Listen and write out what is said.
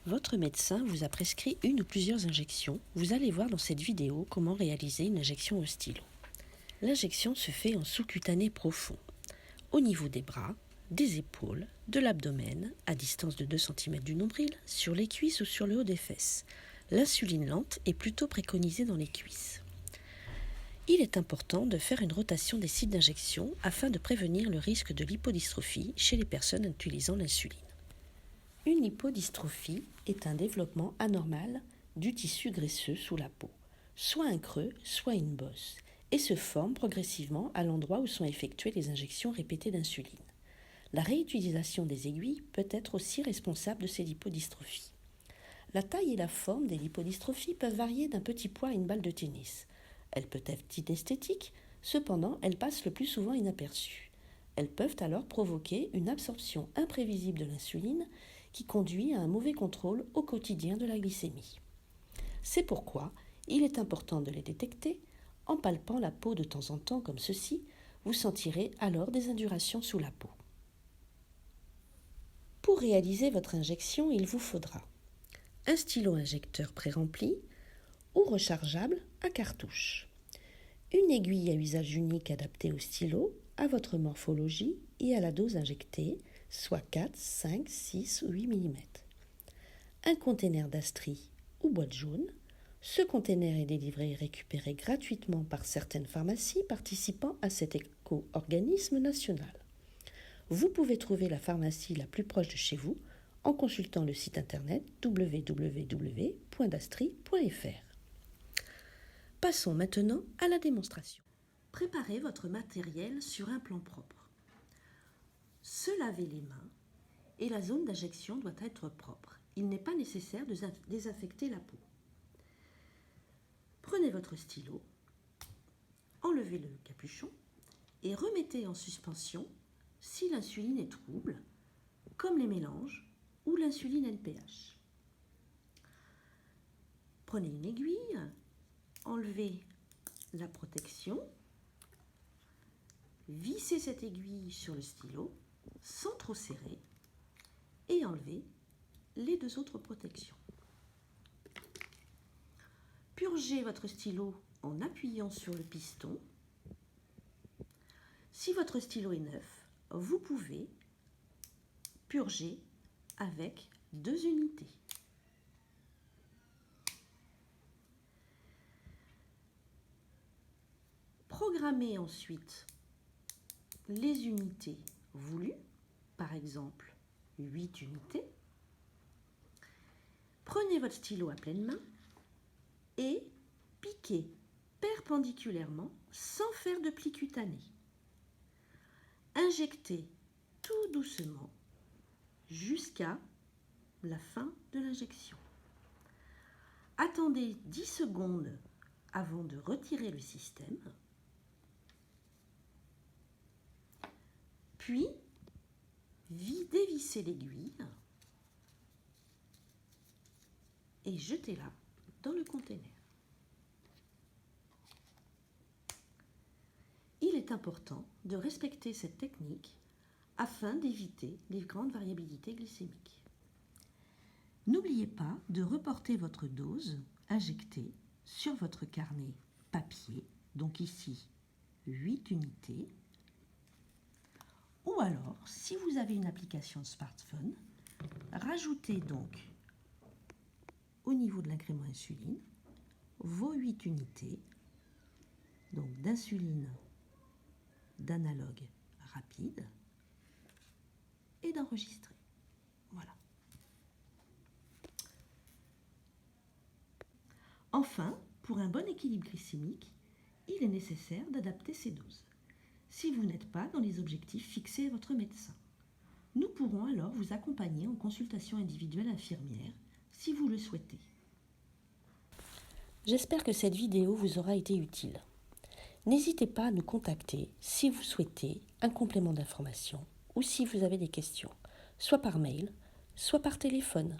Votre médecin vous a prescrit une ou plusieurs injections. Vous allez voir dans cette vidéo comment réaliser une injection au stylo. L'injection se fait en sous-cutané profond, au niveau des bras, des épaules, de l'abdomen, à distance de 2 cm du nombril, sur les cuisses ou sur le haut des fesses. L'insuline lente est plutôt préconisée dans les cuisses. Il est important de faire une rotation des sites d'injection afin de prévenir le risque de lipodystrophie chez les personnes utilisant l'insuline. Une lipodystrophie est un développement anormal du tissu graisseux sous la peau, soit un creux, soit une bosse, et se forme progressivement à l'endroit où sont effectuées les injections répétées d'insuline. La réutilisation des aiguilles peut être aussi responsable de ces lipodystrophies. La taille et la forme des lipodystrophies peuvent varier d'un petit pois à une balle de tennis. Elles peuvent être inesthétiques, cependant elles passent le plus souvent inaperçues. Elles peuvent alors provoquer une absorption imprévisible de l'insuline qui conduit à un mauvais contrôle au quotidien de la glycémie. C'est pourquoi il est important de les détecter. En palpant la peau de temps en temps comme ceci, vous sentirez alors des indurations sous la peau. Pour réaliser votre injection, il vous faudra un stylo injecteur pré-rempli ou rechargeable à cartouche, une aiguille à usage unique adaptée au stylo, à votre morphologie et à la dose injectée, soit 4, 5, 6 ou 8 mm. Un container d'Astri ou boîte jaune. Ce container est délivré et récupéré gratuitement par certaines pharmacies participant à cet éco-organisme national. Vous pouvez trouver la pharmacie la plus proche de chez vous en consultant le site internet www.dastri.fr. Passons maintenant à la démonstration. Préparez votre matériel sur un plan propre. Se laver les mains et la zone d'injection doit être propre. Il n'est pas nécessaire de désinfecter la peau. Prenez votre stylo, enlevez le capuchon et remettez en suspension si l'insuline est trouble, comme les mélanges ou l'insuline LPH. Prenez une aiguille, enlevez la protection, vissez cette aiguille sur le stylo sans trop serrer et enlevez les 2 autres protections. Purgez votre stylo en appuyant sur le piston. Si votre stylo est neuf, vous pouvez purger avec 2 unités. Programmez ensuite les unités voulues, par exemple 8 unités. Prenez votre stylo à pleine main et piquez perpendiculairement sans faire de pli cutané. Injectez tout doucement jusqu'à la fin de l'injection. Attendez 10 secondes avant de retirer le système. Puis, dévissez l'aiguille et jetez-la dans le conteneur. Il est important de respecter cette technique afin d'éviter les grandes variabilités glycémiques. N'oubliez pas de reporter votre dose injectée sur votre carnet papier, donc ici 8 unités, ou alors, si vous avez une application de smartphone, rajoutez donc au niveau de l'incrément insuline vos 8 unités donc d'insuline d'analogue rapide et d'enregistrer. Voilà. Enfin, pour un bon équilibre glycémique, il est nécessaire d'adapter ces doses. Si vous n'êtes pas dans les objectifs fixés à votre médecin, nous pourrons alors vous accompagner en consultation individuelle infirmière si vous le souhaitez. J'espère que cette vidéo vous aura été utile. N'hésitez pas à nous contacter si vous souhaitez un complément d'information ou si vous avez des questions, soit par mail, soit par téléphone.